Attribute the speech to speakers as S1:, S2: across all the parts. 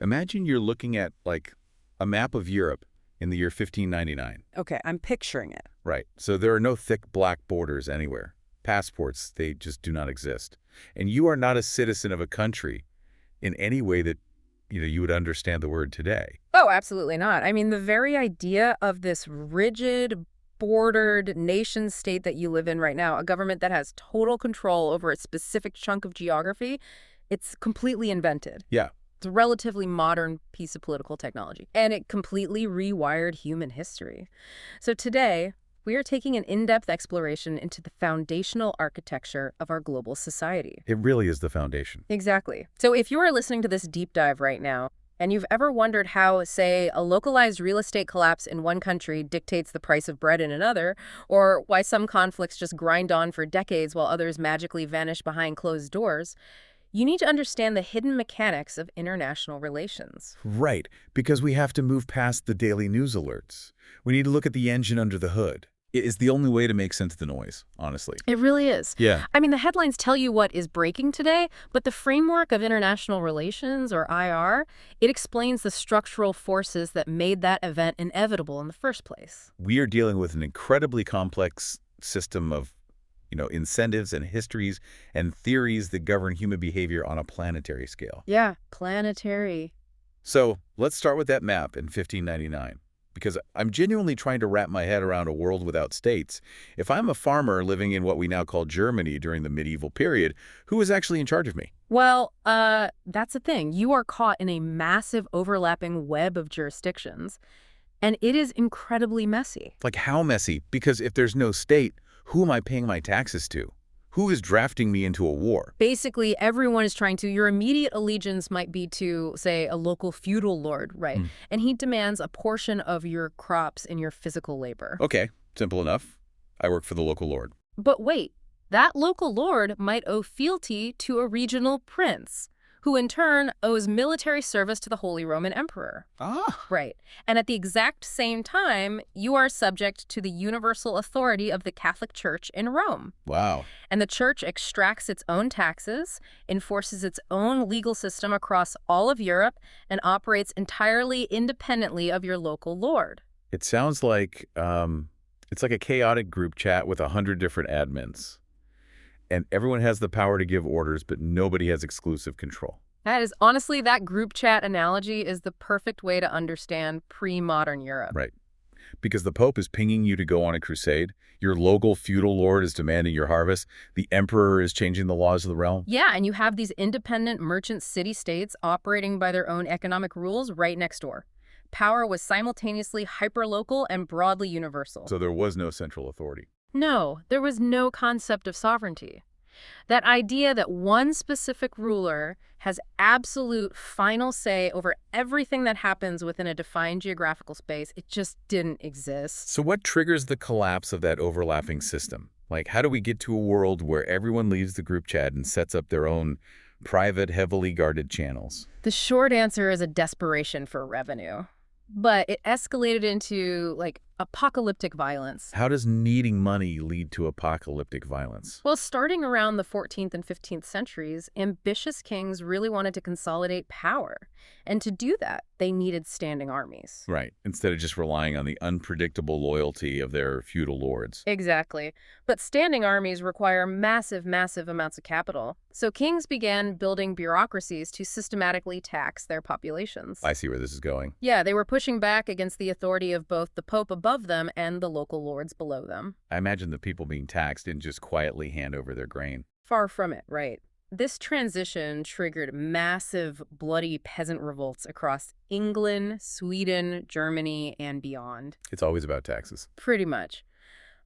S1: Imagine you're looking at, like, a map of Europe in the year 1599.
S2: Okay, I'm picturing it.
S1: Right. So there are no thick black borders anywhere. Passports, they just do not exist. And you are not a citizen of a country in any way that, you would understand the word today.
S2: Oh, absolutely not. I mean, the very idea of this rigid, bordered nation state that you live in right now, a government that has total control over a specific chunk of geography, it's completely invented.
S1: Yeah.
S2: It's a relatively modern piece of political technology, and it completely rewired human history. So today, we are taking an in-depth exploration into the foundational architecture of our global society.
S1: It really is the foundation.
S2: Exactly. So if you are listening to this deep dive right now, and you've ever wondered how, say, a localized real estate collapse in one country dictates the price of bread in another, or why some conflicts just grind on for decades while others magically vanish behind closed doors, you need to understand the hidden mechanics of international relations.
S1: Right, because we have to move past the daily news alerts. We need to look at the engine under the hood. It is the only way to make sense of the noise, honestly.
S2: It really is.
S1: Yeah.
S2: I mean, the headlines tell you what is breaking today, but the framework of international relations, or IR, it explains the structural forces that made that event inevitable in the first place.
S1: We are dealing with an incredibly complex system of, incentives and histories and theories that govern human behavior on a planetary scale.
S2: Yeah, planetary.
S1: So let's start with that map in 1599. Because I'm genuinely trying to wrap my head around a world without states. If I'm a farmer living in what we now call Germany during the medieval period, who is actually in charge of me?
S2: Well, that's the thing. You are caught in a massive overlapping web of jurisdictions, and it is incredibly messy.
S1: Like how messy? Because if there's no state, who am I paying my taxes to? Who is drafting me into a war?
S2: Basically, everyone is trying to. Your immediate allegiance might be to, say, a local feudal lord, right? And he demands a portion of your crops and your physical labor.
S1: Okay, simple enough. I work for the local lord.
S2: But wait, that local lord might owe fealty to a regional prince, who in turn owes military service to the Holy Roman Emperor.
S1: Ah.
S2: Right. And at the exact same time, you are subject to the universal authority of the Catholic Church in Rome.
S1: Wow.
S2: And the church extracts its own taxes, enforces its own legal system across all of Europe, and operates entirely independently of your local lord.
S1: It sounds like it's like a chaotic group chat with 100 different admins. And everyone has the power to give orders, but nobody has exclusive control.
S2: Honestly, that group chat analogy is the perfect way to understand pre-modern Europe.
S1: Right. Because the Pope is pinging you to go on a crusade, your local feudal lord is demanding your harvest, the emperor is changing the laws of the realm.
S2: Yeah, and you have these independent merchant city-states operating by their own economic rules right next door. Power was simultaneously hyperlocal and broadly universal.
S1: So there was no central authority.
S2: No, there was no concept of sovereignty. That idea that one specific ruler has absolute final say over everything that happens within a defined geographical space, it just didn't exist.
S1: So what triggers the collapse of that overlapping system? Like, how do we get to a world where everyone leaves the group chat and sets up their own private, heavily guarded channels?
S2: The short answer is a desperation for revenue. But it escalated into, apocalyptic violence.
S1: How does needing money lead to apocalyptic violence?
S2: Well, starting around the 14th and 15th centuries, ambitious kings really wanted to consolidate power. And to do that, they needed standing armies.
S1: Right, instead of just relying on the unpredictable loyalty of their feudal lords.
S2: Exactly. But standing armies require massive, massive amounts of capital. So kings began building bureaucracies to systematically tax their populations.
S1: I see where this is going.
S2: Yeah, they were pushing back against the authority of both the Pope above them and the local lords below them.
S1: I imagine the people being taxed didn't just quietly hand over their grain.
S2: Far from it, right? This transition triggered massive, bloody peasant revolts across England, Sweden, Germany, and beyond.
S1: It's always about taxes.
S2: Pretty much.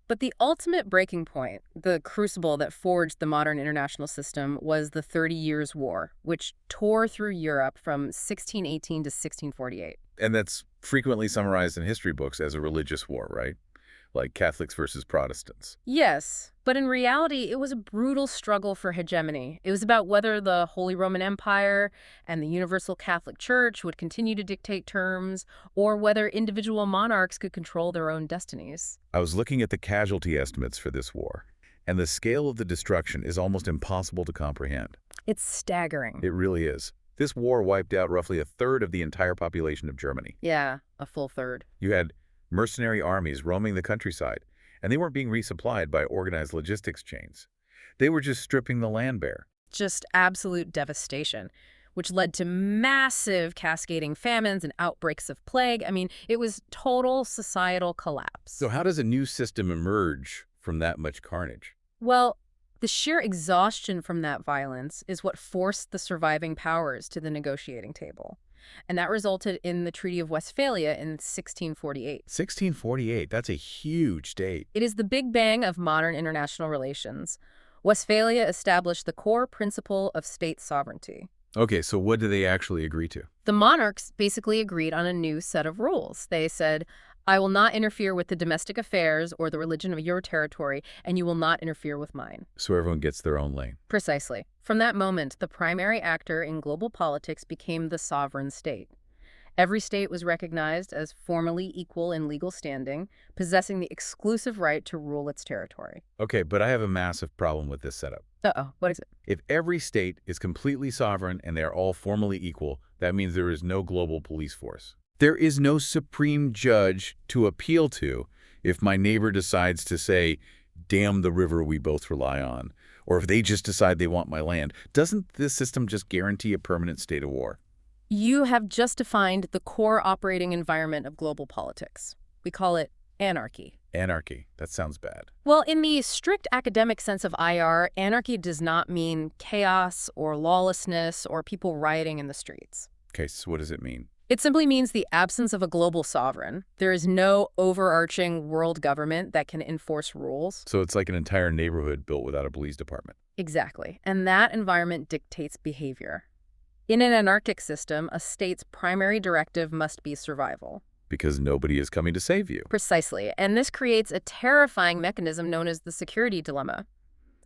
S2: But the ultimate breaking point, the crucible that forged the modern international system, was the 30 Years' War, which tore through Europe from 1618 to 1648.
S1: And that's frequently summarized in history books as a religious war, right? Like Catholics versus Protestants.
S2: Yes, but in reality, it was a brutal struggle for hegemony. It was about whether the Holy Roman Empire and the Universal Catholic Church would continue to dictate terms, or whether individual monarchs could control their own destinies.
S1: I was looking at the casualty estimates for this war, and the scale of the destruction is almost impossible to comprehend.
S2: It's staggering.
S1: It really is. This war wiped out roughly a third of the entire population of Germany.
S2: Yeah, a full third.
S1: You had mercenary armies roaming the countryside, and they weren't being resupplied by organized logistics chains. They were just stripping the land bare.
S2: Just absolute devastation, which led to massive cascading famines and outbreaks of plague. I mean, it was total societal collapse.
S1: So how does a new system emerge from that much carnage?
S2: Well, the sheer exhaustion from that violence is what forced the surviving powers to the negotiating table. And that resulted in the Treaty of Westphalia in 1648.
S1: 1648, that's a huge date.
S2: It is the big bang of modern international relations. Westphalia established the core principle of state sovereignty.
S1: Okay, so what do they actually agree to?
S2: The monarchs basically agreed on a new set of rules. They said, I will not interfere with the domestic affairs or the religion of your territory, and you will not interfere with mine.
S1: So everyone gets their own lane.
S2: Precisely. From that moment, the primary actor in global politics became the sovereign state. Every state was recognized as formally equal in legal standing, possessing the exclusive right to rule its territory.
S1: Okay, but I have a massive problem with this setup.
S2: Uh-oh, what is it?
S1: If every state is completely sovereign and they are all formally equal, that means there is no global police force. There is no supreme judge to appeal to if my neighbor decides to say, damn the river we both rely on, or if they just decide they want my land. Doesn't this system just guarantee a permanent state of war?
S2: You have just defined the core operating environment of global politics. We call it anarchy.
S1: Anarchy. That sounds bad.
S2: Well, in the strict academic sense of IR, anarchy does not mean chaos or lawlessness or people rioting in the streets.
S1: Okay, so what does it mean?
S2: It simply means the absence of a global sovereign. There is no overarching world government that can enforce rules.
S1: So it's like an entire neighborhood built without a police department.
S2: Exactly. And that environment dictates behavior. In an anarchic system, a state's primary directive must be survival.
S1: Because nobody is coming to save you.
S2: Precisely. And this creates a terrifying mechanism known as the security dilemma.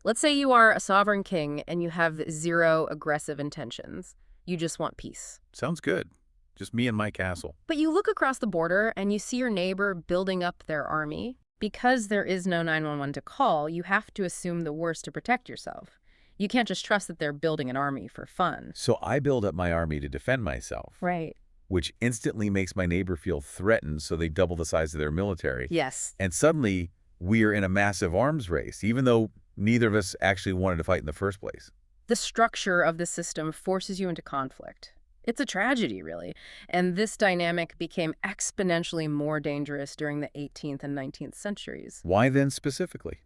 S2: Let's say you are a sovereign king and you have zero aggressive intentions. You just want peace.
S1: Sounds good. Just me and my castle.
S2: But you look across the border and you see your neighbor building up their army. Because there is no 911 to call, you have to assume the worst to protect yourself. You can't just trust that they're building an army for fun.
S1: So I build up my army to defend myself.
S2: Right.
S1: Which instantly makes my neighbor feel threatened, so they double the size of their military.
S2: Yes.
S1: And suddenly, we're in a massive arms race, even though neither of us actually wanted to fight in the first place.
S2: The structure of the system forces you into conflict. It's a tragedy, really. And this dynamic became exponentially more dangerous during the 18th and 19th centuries.
S1: Why then specifically?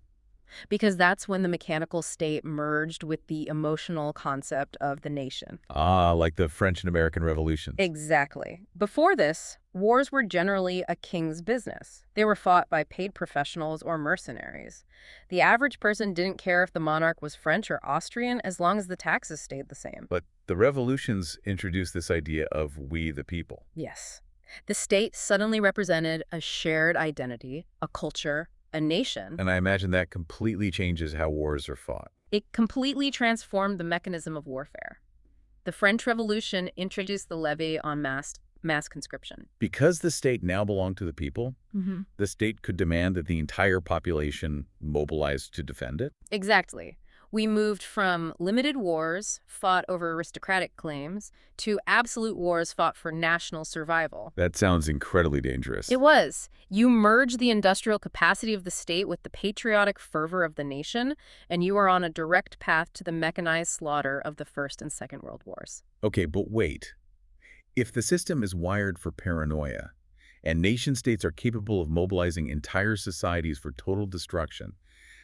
S2: Because that's when the mechanical state merged with the emotional concept of the nation.
S1: Ah, like the French and American revolutions.
S2: Exactly. Before this, wars were generally a king's business. They were fought by paid professionals or mercenaries. The average person didn't care if the monarch was French or Austrian as long as the taxes stayed the same.
S1: But the revolutions introduced this idea of we the people.
S2: Yes. The state suddenly represented a shared identity, a culture, a nation.
S1: And I imagine that completely changes how wars are fought.
S2: It completely transformed the mechanism of warfare. The French Revolution introduced the levy on mass conscription.
S1: Because the state now belonged to the people, the state could demand that the entire population mobilize to defend it?
S2: Exactly. We moved from limited wars fought over aristocratic claims to absolute wars fought for national survival.
S1: That sounds incredibly dangerous.
S2: It was. You merge the industrial capacity of the state with the patriotic fervor of the nation, and you are on a direct path to the mechanized slaughter of the First and Second World Wars.
S1: Okay, but wait. If the system is wired for paranoia, and nation-states are capable of mobilizing entire societies for total destruction,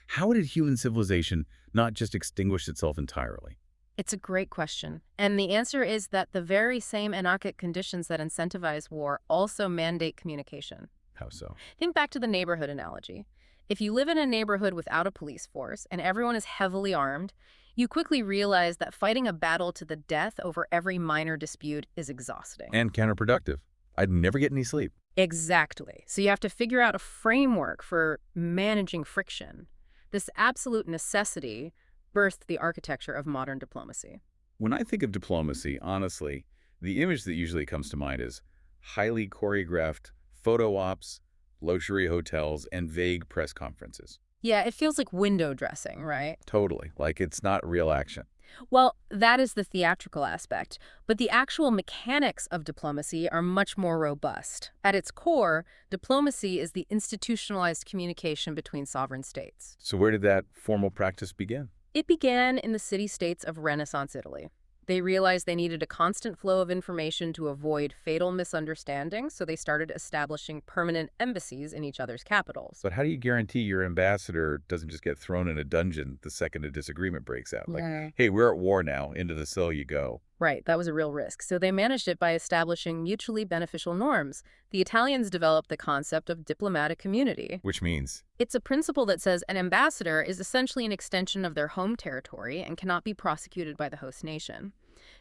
S1: how did human civilization not just extinguish itself entirely?
S2: It's a great question. And the answer is that the very same anarchic conditions that incentivize war also mandate communication.
S1: How so?
S2: Think back to the neighborhood analogy. If you live in a neighborhood without a police force and everyone is heavily armed, you quickly realize that fighting a battle to the death over every minor dispute is exhausting.
S1: And counterproductive. I'd never get any sleep.
S2: Exactly. So you have to figure out a framework for managing friction. This absolute necessity birthed the architecture of modern diplomacy.
S1: When I think of diplomacy, honestly, the image that usually comes to mind is highly choreographed photo ops, luxury hotels, and vague press conferences.
S2: Yeah, it feels like window dressing, right?
S1: Totally. Like it's not real action.
S2: Well, that is the theatrical aspect, but the actual mechanics of diplomacy are much more robust. At its core, diplomacy is the institutionalized communication between sovereign states.
S1: So where did that formal practice begin?
S2: It began in the city-states of Renaissance Italy. They realized they needed a constant flow of information to avoid fatal misunderstandings, so they started establishing permanent embassies in each other's capitals.
S1: But how do you guarantee your ambassador doesn't just get thrown in a dungeon the second a disagreement breaks out? Like,
S2: Yeah.
S1: hey, we're at war now, into the cell you go.
S2: Right, that was a real risk. So they managed it by establishing mutually beneficial norms. The Italians developed the concept of diplomatic community.
S1: Which means,
S2: It's a principle that says an ambassador is essentially an extension of their home territory and cannot be prosecuted by the host nation.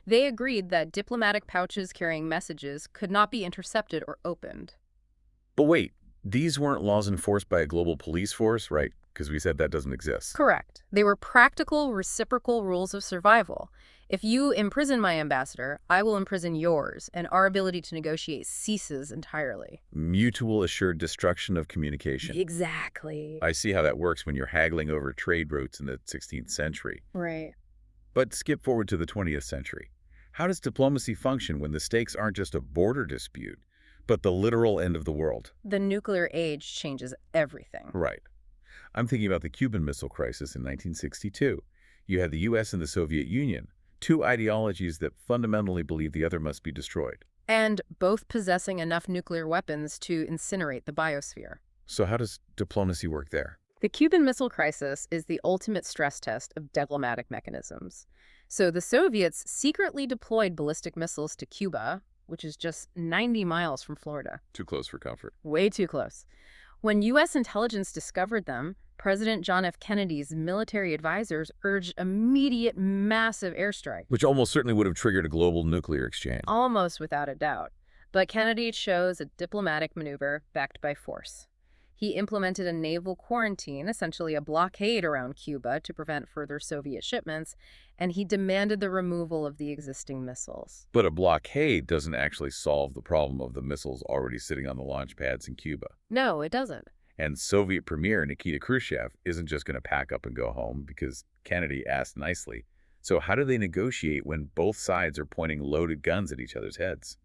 S2: They agreed that diplomatic pouches carrying messages could not be intercepted or opened.
S1: but wait, these weren't laws enforced by a global police force, right? Because we said that doesn't exist.
S2: Correct. They were practical, reciprocal rules of survival. If you imprison my ambassador, I will imprison yours, and our ability to negotiate ceases entirely.
S1: Mutual assured destruction of communication.
S2: Exactly.
S1: I see how that works when you're haggling over trade routes in the 16th century.
S2: Right.
S1: But skip forward to the 20th century. How does diplomacy function when the stakes aren't just a border dispute, but the literal end of the world?
S2: The nuclear age changes everything.
S1: Right. I'm thinking about the Cuban Missile Crisis in 1962. You had the U.S. and the Soviet Union, two ideologies that fundamentally believe the other must be destroyed.
S2: And both possessing enough nuclear weapons to incinerate the biosphere.
S1: So how does diplomacy work there?
S2: The Cuban Missile Crisis is the ultimate stress test of diplomatic mechanisms. So the Soviets secretly deployed ballistic missiles to Cuba, which is just 90 miles from Florida.
S1: Too close for comfort.
S2: Way too close. When U.S. intelligence discovered them, President John F. Kennedy's military advisors urged immediate massive airstrike.
S1: Which almost certainly would have triggered a global nuclear exchange.
S2: Almost without a doubt. But Kennedy chose a diplomatic maneuver backed by force. He implemented a naval quarantine, essentially a blockade around Cuba to prevent further Soviet shipments, and he demanded the removal of the existing missiles.
S1: But a blockade doesn't actually solve the problem of the missiles already sitting on the launch pads in Cuba.
S2: No, it doesn't.
S1: And Soviet Premier Nikita Khrushchev isn't just going to pack up and go home because Kennedy asked nicely. So how do they negotiate when both sides are pointing loaded guns at each other's heads?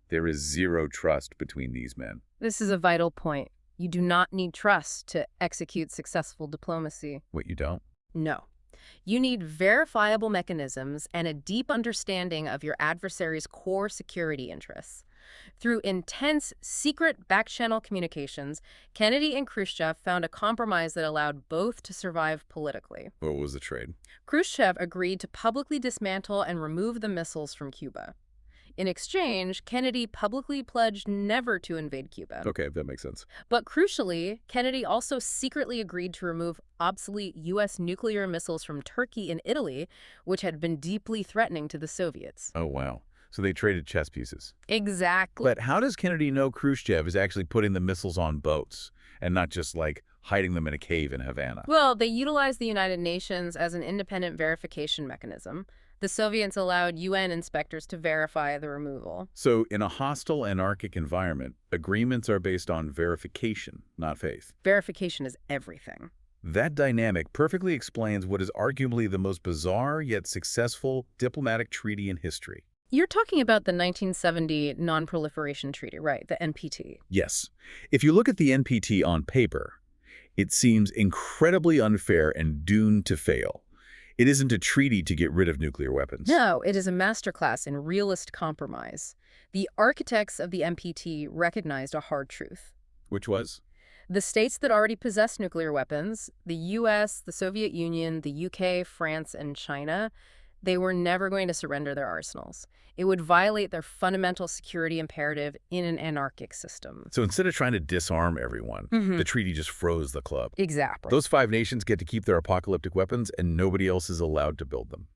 S1: There is zero trust between these men.
S2: This is a vital point. You do not need trust to execute successful diplomacy.
S1: What, you don't?
S2: No. You need verifiable mechanisms and a deep understanding of your adversary's core security interests. Through intense, secret back-channel communications, Kennedy and Khrushchev found a compromise that allowed both to survive politically.
S1: What was the trade?
S2: Khrushchev agreed to publicly dismantle and remove the missiles from Cuba. In exchange, Kennedy publicly pledged never to invade Cuba.
S1: Okay, that makes sense.
S2: But crucially, Kennedy also secretly agreed to remove obsolete U.S. nuclear missiles from Turkey and Italy, which had been deeply threatening to the Soviets.
S1: Oh, wow. So they traded chess pieces.
S2: Exactly.
S1: But how does Kennedy know Khrushchev is actually putting the missiles on boats and not just, like, hiding them in a cave in Havana?
S2: Well, they utilized the United Nations as an independent verification mechanism. The Soviets allowed UN inspectors to verify the removal.
S1: So in a hostile, anarchic environment, agreements are based on verification, not faith.
S2: Verification is everything.
S1: That dynamic perfectly explains what is arguably the most bizarre yet successful diplomatic treaty in history.
S2: You're talking about the 1970 Non-Proliferation Treaty, right? The NPT.
S1: Yes. If you look at the NPT on paper, it seems incredibly unfair and doomed to fail. It isn't a treaty to get rid of nuclear weapons.
S2: No, it is a masterclass in realist compromise. The architects of the NPT recognized a hard truth.
S1: Which was?
S2: The states that already possess nuclear weapons, the U.S., the Soviet Union, the U.K., France, and China, they were never going to surrender their arsenals. It would violate their fundamental security imperative in an anarchic system.
S1: So instead of trying to disarm everyone, the treaty just froze the club.
S2: Exactly.
S1: Those 5 nations get to keep their apocalyptic weapons and nobody else is allowed to build them.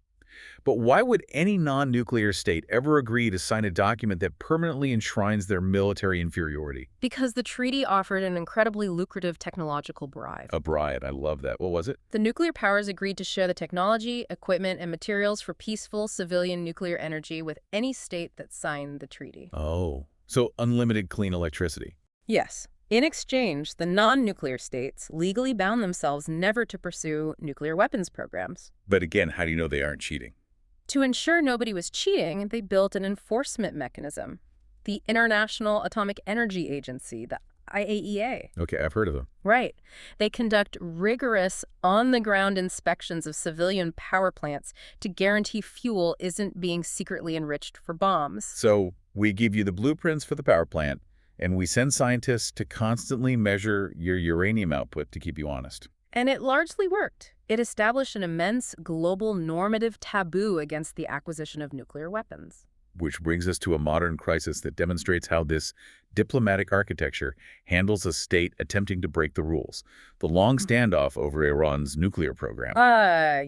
S1: But why would any non-nuclear state ever agree to sign a document that permanently enshrines their military inferiority?
S2: Because the treaty offered an incredibly lucrative technological bribe.
S1: A bribe, I love that. What was it?
S2: The nuclear powers agreed to share the technology, equipment, and materials for peaceful civilian nuclear energy with any state that signed the treaty.
S1: Oh, so unlimited clean electricity.
S2: Yes. In exchange, the non-nuclear states legally bound themselves never to pursue nuclear weapons programs.
S1: But again, how do you know they aren't cheating?
S2: To ensure nobody was cheating, they built an enforcement mechanism, the International Atomic Energy Agency, the IAEA.
S1: Okay, I've heard of them.
S2: Right. They conduct rigorous, on-the-ground inspections of civilian power plants to guarantee fuel isn't being secretly enriched for bombs.
S1: So we give you the blueprints for the power plant, and we send scientists to constantly measure your uranium output to keep you honest.
S2: And it largely worked. It established an immense global normative taboo against the acquisition of nuclear weapons.
S1: Which brings us to a modern crisis that demonstrates how this diplomatic architecture handles a state attempting to break the rules. The long standoff over Iran's nuclear program.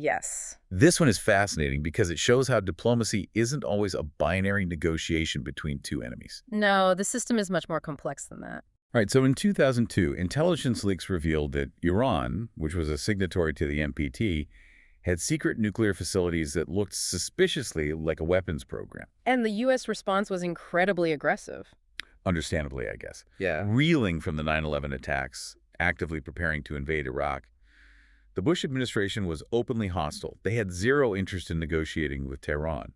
S2: Yes.
S1: This one is fascinating because it shows how diplomacy isn't always a binary negotiation between two enemies.
S2: No, the system is much more complex than that.
S1: All right, so in 2002, intelligence leaks revealed that Iran, which was a signatory to the NPT, had secret nuclear facilities that looked suspiciously like a weapons program.
S2: And the U.S. response was incredibly aggressive.
S1: Understandably, I guess.
S2: Yeah.
S1: Reeling from the 9/11 attacks, actively preparing to invade Iraq, the Bush administration was openly hostile. They had zero interest in negotiating with Tehran.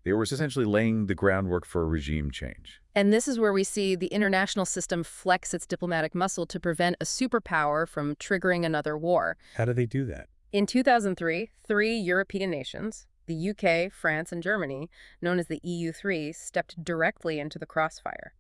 S1: They were essentially laying the groundwork for a regime change.
S2: And this is where we see the international system flex its diplomatic muscle to prevent a superpower from triggering another war.
S1: How do they do that?
S2: In 2003, 3 European nations, the UK, France, and Germany, known as the EU3, stepped directly into the crossfire.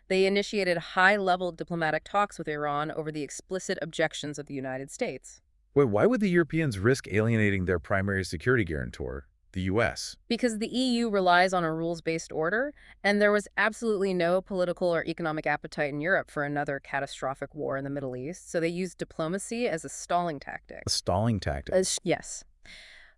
S2: They initiated high-level diplomatic talks with Iran over the explicit objections of the United States.
S1: Wait, why would the Europeans risk alienating their primary security guarantor, the U.S.?
S2: Because the EU relies on a rules-based order, and there was absolutely no political or economic appetite in Europe for another catastrophic war in the Middle East, so they used diplomacy as a stalling tactic.
S1: A stalling tactic?
S2: Yes.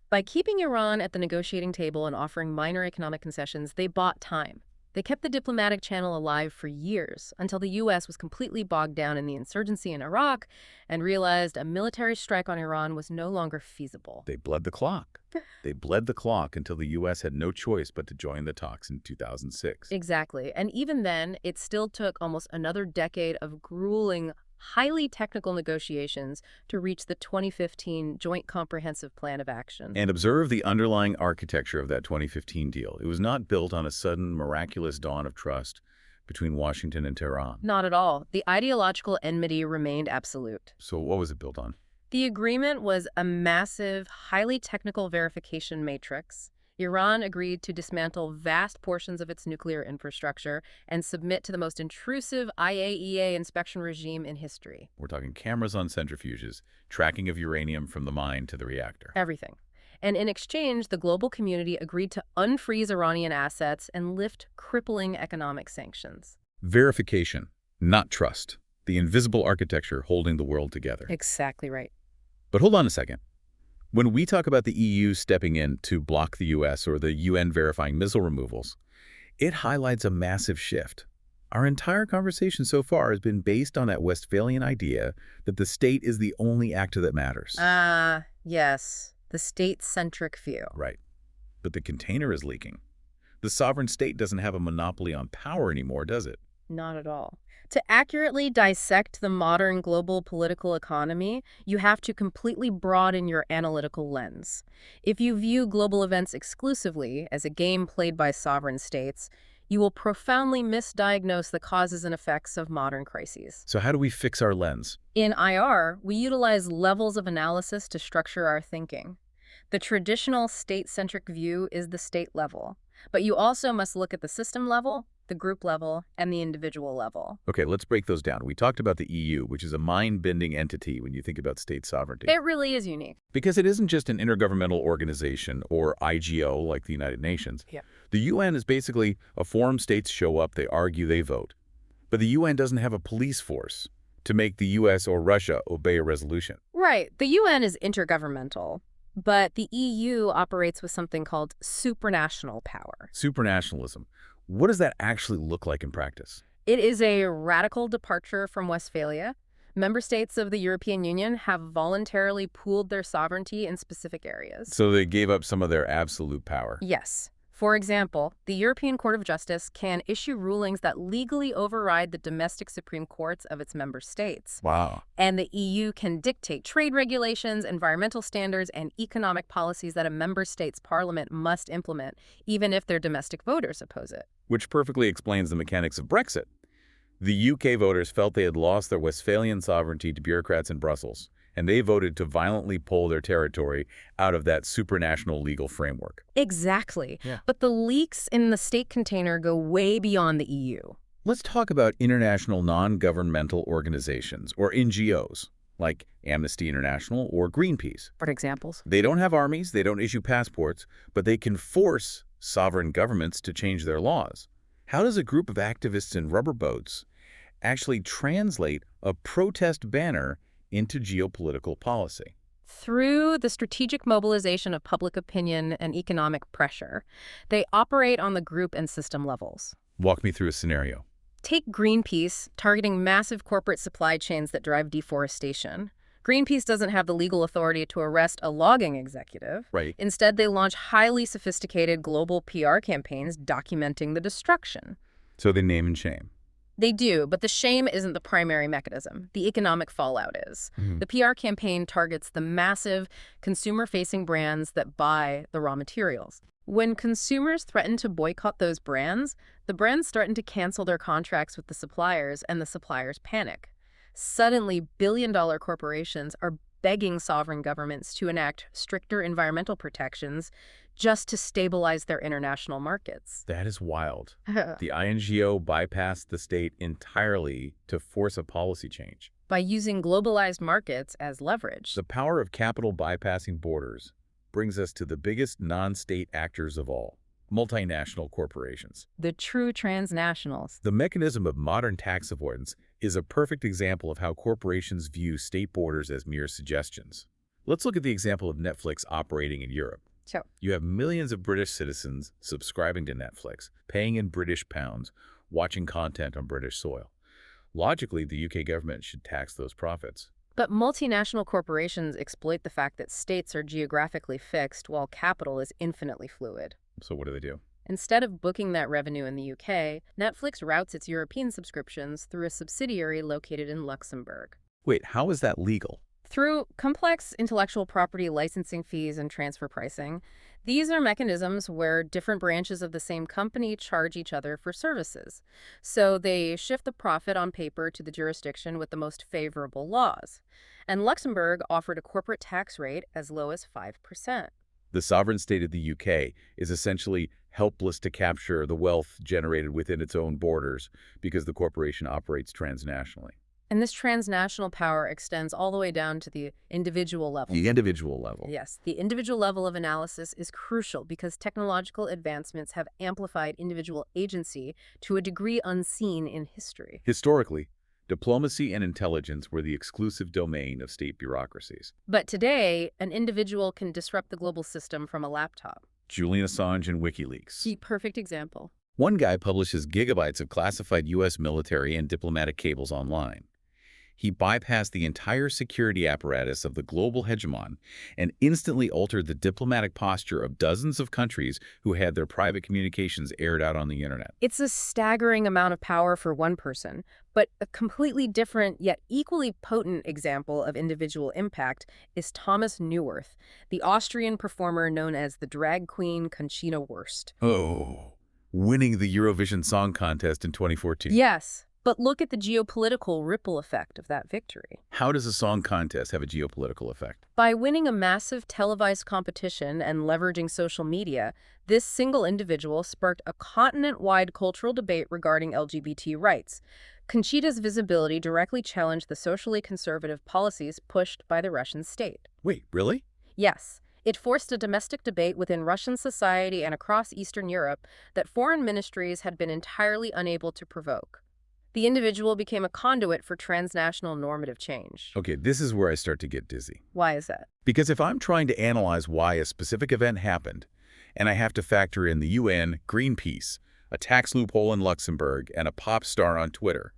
S2: By keeping Iran at the negotiating table and offering minor economic concessions, they bought time. They kept the diplomatic channel alive for years, until the U.S. was completely bogged down in the insurgency in Iraq and realized a military strike on Iran was no longer feasible.
S1: They bled the clock. They bled the clock until the U.S. had no choice but to join the talks in 2006.
S2: Exactly. And even then, it still took almost another decade of grueling, highly technical negotiations to reach the 2015 Joint Comprehensive Plan of Action.
S1: And observe the underlying architecture of that 2015 deal. It was not built on a sudden, miraculous dawn of trust between Washington and Tehran.
S2: Not at all. The ideological enmity remained absolute.
S1: So what was it built on?
S2: The agreement was a massive, highly technical verification matrix. Iran agreed to dismantle vast portions of its nuclear infrastructure and submit to the most intrusive IAEA inspection regime in history.
S1: We're talking cameras on centrifuges, tracking of uranium from the mine to the reactor.
S2: Everything. And in exchange, the global community agreed to unfreeze Iranian assets and lift crippling economic sanctions.
S1: Verification, not trust. The invisible architecture holding the world together.
S2: Exactly right.
S1: But hold on a second. When we talk about the EU stepping in to block the U.S. or the UN verifying missile removals, it highlights a massive shift. Our entire conversation so far has been based on that Westphalian idea that the state is the only actor that matters.
S2: Yes. The state-centric view.
S1: Right. But the container is leaking. The sovereign state doesn't have a monopoly on power anymore, does it?
S2: Not at all. To accurately dissect the modern global political economy, you have to completely broaden your analytical lens. If you view global events exclusively as a game played by sovereign states, you will profoundly misdiagnose the causes and effects of modern crises.
S1: So how do we fix our lens?
S2: In IR, we utilize levels of analysis to structure our thinking. The traditional state-centric view is the state level, but you also must look at the system level, the group level, and the individual level.
S1: Okay, let's break those down. We talked about the EU, which is a mind-bending entity when you think about state sovereignty.
S2: It really is unique.
S1: Because it isn't just an intergovernmental organization or IGO like the United Nations.
S2: Yeah.
S1: The UN is basically a forum states show up, they argue, they vote. But the UN doesn't have a police force to make the US or Russia obey a resolution.
S2: Right. The UN is intergovernmental, but the EU operates with something called supranational power.
S1: Supranationalism. What does that actually look like in practice?
S2: It is a radical departure from Westphalia. Member states of the European Union have voluntarily pooled their sovereignty in specific areas.
S1: So they gave up some of their absolute power.
S2: Yes. For example, the European Court of Justice can issue rulings that legally override the domestic supreme courts of its member states.
S1: Wow.
S2: And the EU can dictate trade regulations, environmental standards, and economic policies that a member state's parliament must implement, even if their domestic voters oppose it.
S1: Which perfectly explains the mechanics of Brexit. The UK voters felt they had lost their Westphalian sovereignty to bureaucrats in Brussels, and they voted to violently pull their territory out of that supranational legal framework.
S2: Exactly.
S1: Yeah.
S2: But the leaks in the state container go way beyond the EU.
S1: Let's talk about international non-governmental organizations, or NGOs, like Amnesty International or Greenpeace.
S2: For examples?
S1: They don't have armies, they don't issue passports, but they can force sovereign governments to change their laws. How does a group of activists in rubber boats actually translate a protest banner into geopolitical policy?
S2: Through the strategic mobilization of public opinion and economic pressure, they operate on the group and system levels.
S1: Walk me through a scenario.
S2: Take Greenpeace, targeting massive corporate supply chains that drive deforestation. Greenpeace doesn't have the legal authority to arrest a logging executive.
S1: Right.
S2: Instead, they launch highly sophisticated global PR campaigns documenting the destruction.
S1: So they name and shame.
S2: They do, but the shame isn't the primary mechanism. The economic fallout is. The PR campaign targets the massive consumer-facing brands that buy the raw materials. When consumers threaten to boycott those brands, the brands threaten to cancel their contracts with the suppliers, and the suppliers panic. Suddenly, billion-dollar corporations are begging sovereign governments to enact stricter environmental protections just to stabilize their international markets.
S1: That is wild. The INGO bypassed the state entirely to force a policy change.
S2: By using globalized markets as leverage.
S1: The power of capital bypassing borders brings us to the biggest non-state actors of all, multinational corporations.
S2: The true transnationals.
S1: The mechanism of modern tax avoidance is a perfect example of how corporations view state borders as mere suggestions. Let's look at the example of Netflix operating in Europe.
S2: Sure.
S1: You have millions of British citizens subscribing to Netflix, paying in British pounds, watching content on British soil. Logically, the UK government should tax those profits.
S2: But multinational corporations exploit the fact that states are geographically fixed while capital is infinitely fluid.
S1: So what do?
S2: Instead of booking that revenue in the UK, Netflix routes its European subscriptions through a subsidiary located in Luxembourg.
S1: Wait, how is that legal?
S2: Through complex intellectual property licensing fees and transfer pricing, these are mechanisms where different branches of the same company charge each other for services. So they shift the profit on paper to the jurisdiction with the most favorable laws. And Luxembourg offered a corporate tax rate as low as 5%.
S1: The sovereign state of the UK is essentially helpless to capture the wealth generated within its own borders because the corporation operates transnationally.
S2: And this transnational power extends all the way down to the individual level.
S1: The individual level.
S2: Yes, the individual level of analysis is crucial because technological advancements have amplified individual agency to a degree unseen in history.
S1: Historically, diplomacy and intelligence were the exclusive domain of state bureaucracies.
S2: But today, an individual can disrupt the global system from a laptop.
S1: Julian Assange and WikiLeaks.
S2: The perfect example.
S1: One guy publishes gigabytes of classified U.S. military and diplomatic cables online. He bypassed the entire security apparatus of the global hegemon and instantly altered the diplomatic posture of dozens of countries who had their private communications aired out on the internet.
S2: It's a staggering amount of power for one person, but a completely different yet equally potent example of individual impact is Thomas Neuwirth, the Austrian performer known as the drag queen Conchita Wurst.
S1: Oh, winning the Eurovision Song Contest in 2014.
S2: Yes. But look at the geopolitical ripple effect of that victory.
S1: How does a song contest have a geopolitical effect?
S2: By winning a massive televised competition and leveraging social media, this single individual sparked a continent-wide cultural debate regarding LGBT rights. Conchita's visibility directly challenged the socially conservative policies pushed by the Russian state.
S1: Wait, really?
S2: Yes. It forced a domestic debate within Russian society and across Eastern Europe that foreign ministries had been entirely unable to provoke. The individual became a conduit for transnational normative change.
S1: Okay, this is where I start to get dizzy.
S2: Why is that?
S1: Because if I'm trying to analyze why a specific event happened, and I have to factor in the UN, Greenpeace, a tax loophole in Luxembourg, and a pop star on Twitter,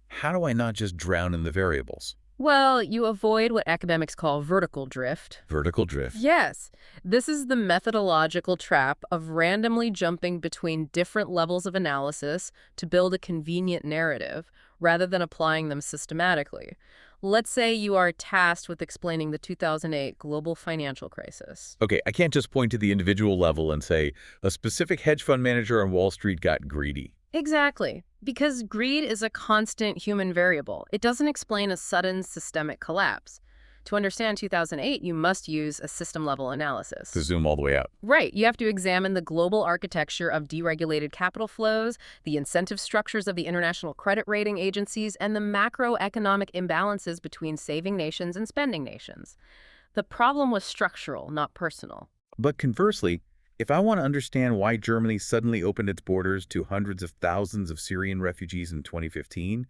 S1: how do I not just drown in the variables?
S2: Well, you avoid what academics call vertical drift.
S1: Vertical drift.
S2: Yes, this is the methodological trap of randomly jumping between different levels of analysis to build a convenient narrative, rather than applying them systematically. Let's say you are tasked with explaining the 2008 global financial crisis.
S1: Okay, I can't just point to the individual level and say, a specific hedge fund manager on Wall Street got greedy.
S2: Exactly, because greed is a constant human variable. It doesn't explain a sudden systemic collapse. To understand 2008, you must use a system-level analysis.
S1: To zoom all the way out.
S2: Right. You have to examine the global architecture of deregulated capital flows, the incentive structures of the international credit rating agencies, and the macroeconomic imbalances between saving nations and spending nations. The problem was structural, not personal.
S1: But conversely, if I want to understand why Germany suddenly opened its borders to hundreds of thousands of Syrian refugees in 2015,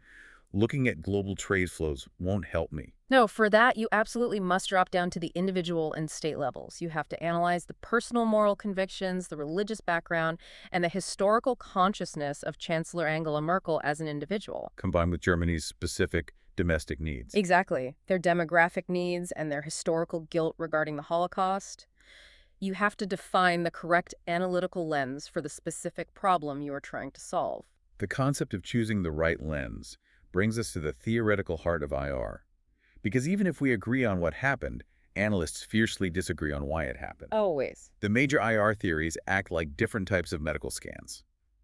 S1: looking at global trade flows won't help me.
S2: No, for that, you absolutely must drop down to the individual and state levels. You have to analyze the personal moral convictions, the religious background, and the historical consciousness of Chancellor Angela Merkel as an individual.
S1: Combined with Germany's specific domestic needs.
S2: Exactly. Their demographic needs and their historical guilt regarding the Holocaust. You have to define the correct analytical lens for the specific problem you are trying to solve.
S1: The concept of choosing the right lens brings us to the theoretical heart of IR. Because even if we agree on what happened, analysts fiercely disagree on why it happened.
S2: Always.
S1: The major IR theories act like different types of medical scans.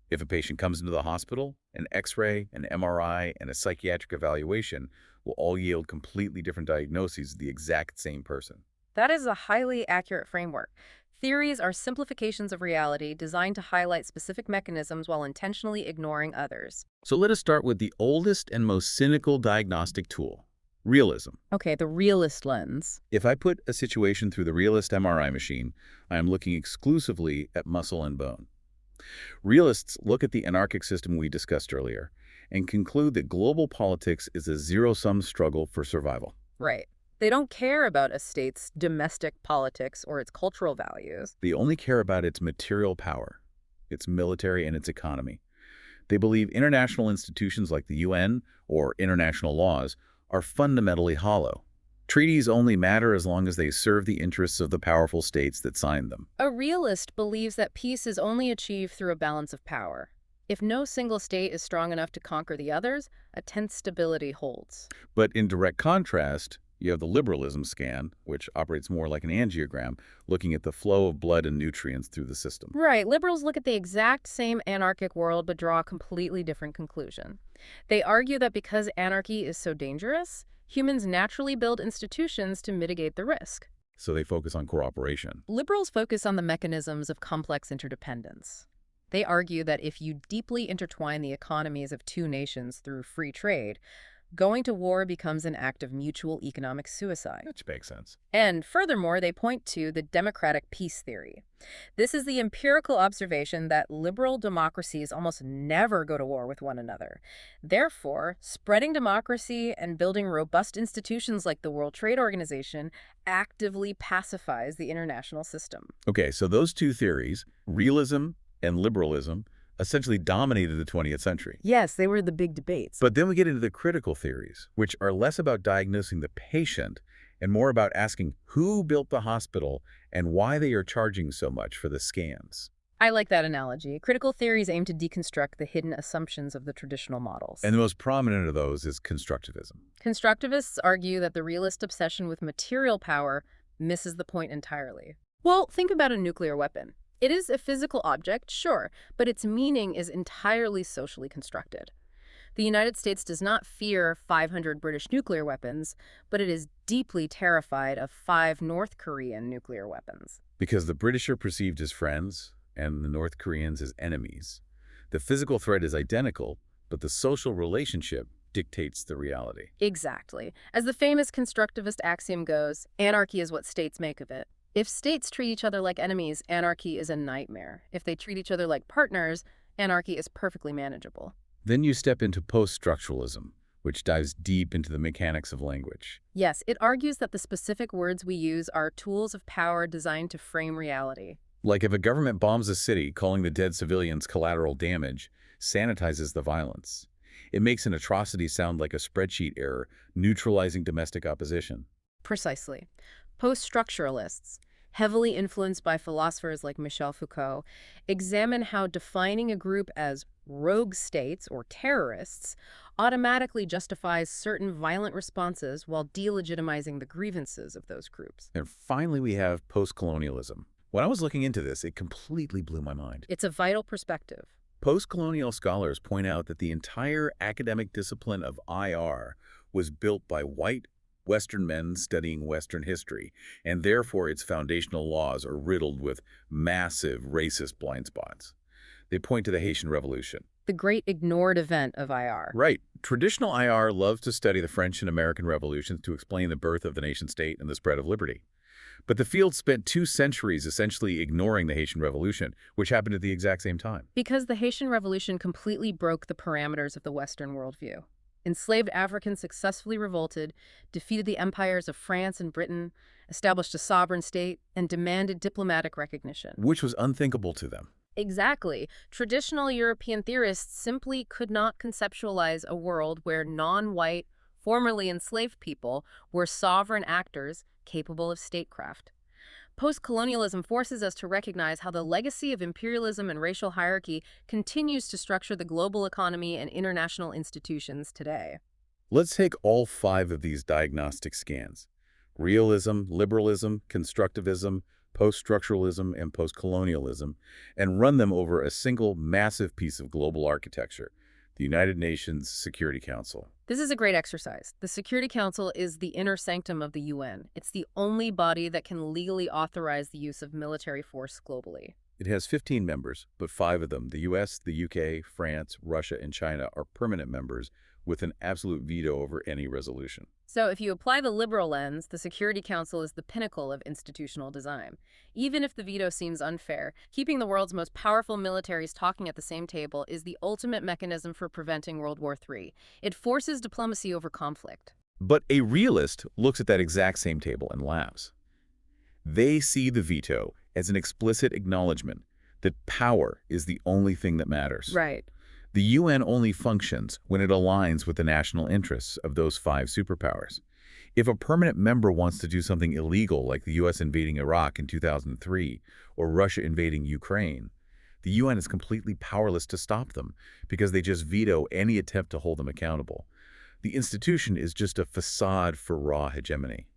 S1: If a patient comes into the hospital, an X-ray, an MRI, and a psychiatric evaluation will all yield completely different diagnoses of the exact same person.
S2: That is a highly accurate framework. Theories are simplifications of reality designed to highlight specific mechanisms while intentionally ignoring others.
S1: So let us start with the oldest and most cynical diagnostic tool, realism.
S2: Okay, the realist lens.
S1: If I put a situation through the realist MRI machine, I am looking exclusively at muscle and bone. Realists look at the anarchic system we discussed earlier and conclude that global politics is a zero-sum struggle for survival.
S2: Right. They don't care about a state's domestic politics or its cultural values.
S1: They only care about its material power, its military, and its economy. They believe international institutions like the UN or international laws are fundamentally hollow. Treaties only matter as long as they serve the interests of the powerful states that signed them.
S2: A realist believes that peace is only achieved through a balance of power. If no single state is strong enough to conquer the others, a tense stability holds.
S1: But in direct contrast, you have the liberalism scan, which operates more like an angiogram, looking at the flow of blood and nutrients through the system.
S2: Right. Liberals look at the exact same anarchic world but draw a completely different conclusion. They argue that because anarchy is so dangerous, humans naturally build institutions to mitigate the risk.
S1: So they focus on cooperation.
S2: Liberals focus on the mechanisms of complex interdependence. They argue that if you deeply intertwine the economies of two nations through free trade, going to war becomes an act of mutual economic suicide.
S1: Which makes sense.
S2: And furthermore, they point to the democratic peace theory. This is the empirical observation that liberal democracies almost never go to war with one another. Therefore, spreading democracy and building robust institutions like the World Trade Organization actively pacifies the international system.
S1: Okay, so those two theories, realism and liberalism, essentially dominated the 20th century.
S2: Yes, they were the big debates.
S1: But then we get into the critical theories, which are less about diagnosing the patient and more about asking who built the hospital and why they are charging so much for the scans.
S2: I like that analogy. Critical theories aim to deconstruct the hidden assumptions of the traditional models.
S1: And the most prominent of those is constructivism.
S2: Constructivists argue that the realist obsession with material power misses the point entirely. Well, think about a nuclear weapon. It is a physical object, sure, but its meaning is entirely socially constructed. The United States does not fear 500 British nuclear weapons, but it is deeply terrified of 5 North Korean nuclear weapons.
S1: Because the British are perceived as friends and the North Koreans as enemies. The physical threat is identical, but the social relationship dictates the reality.
S2: Exactly. As the famous constructivist axiom goes, anarchy is what states make of it. If states treat each other like enemies, anarchy is a nightmare. If they treat each other like partners, anarchy is perfectly manageable.
S1: Then you step into post-structuralism, which dives deep into the mechanics of language.
S2: Yes, it argues that the specific words we use are tools of power designed to frame reality.
S1: Like if a government bombs a city, calling the dead civilians collateral damage sanitizes the violence. It makes an atrocity sound like a spreadsheet error, neutralizing domestic opposition.
S2: Precisely. Post-structuralists, heavily influenced by philosophers like Michel Foucault, examine how defining a group as rogue states or terrorists automatically justifies certain violent responses while delegitimizing the grievances of those groups.
S1: And finally, we have post-colonialism. When I was looking into this, it completely blew my mind.
S2: It's a vital perspective.
S1: Post-colonial scholars point out that the entire academic discipline of IR was built by white Western men studying Western history, and therefore its foundational laws are riddled with massive racist blind spots. They point to the Haitian Revolution.
S2: The great ignored event of IR.
S1: Right. Traditional IR loves to study the French and American revolutions to explain the birth of the nation-state and the spread of liberty. But the field spent 2 centuries essentially ignoring the Haitian Revolution, which happened at the exact same time.
S2: Because the Haitian Revolution completely broke the parameters of the Western worldview. Enslaved Africans successfully revolted, defeated the empires of France and Britain, established a sovereign state, and demanded diplomatic recognition.
S1: Which was unthinkable to them.
S2: Exactly. Traditional European theorists simply could not conceptualize a world where non-white, formerly enslaved people were sovereign actors capable of statecraft. Post-colonialism forces us to recognize how the legacy of imperialism and racial hierarchy continues to structure the global economy and international institutions today.
S1: Let's take all 5 of these diagnostic scans: realism, liberalism, constructivism, post-structuralism, and post-colonialism, and run them over a single massive piece of global architecture, the United Nations Security Council.
S2: This is a great exercise. The Security Council is the inner sanctum of the UN. It's the only body that can legally authorize the use of military force globally.
S1: It has 15 members, but 5 of them, the US, the UK, France, Russia, and China, are permanent members with an absolute veto over any resolution.
S2: So if you apply the liberal lens, the Security Council is the pinnacle of institutional design. Even if the veto seems unfair, keeping the world's most powerful militaries talking at the same table is the ultimate mechanism for preventing World War III. It forces diplomacy over conflict.
S1: But a realist looks at that exact same table and laughs. They see the veto as an explicit acknowledgement that power is the only thing that matters.
S2: Right.
S1: The UN only functions when it aligns with the national interests of those 5 superpowers. If a permanent member wants to do something illegal, like the US invading Iraq in 2003 or Russia invading Ukraine, the UN is completely powerless to stop them because they just veto any attempt to hold them accountable. The institution is just a facade for raw hegemony.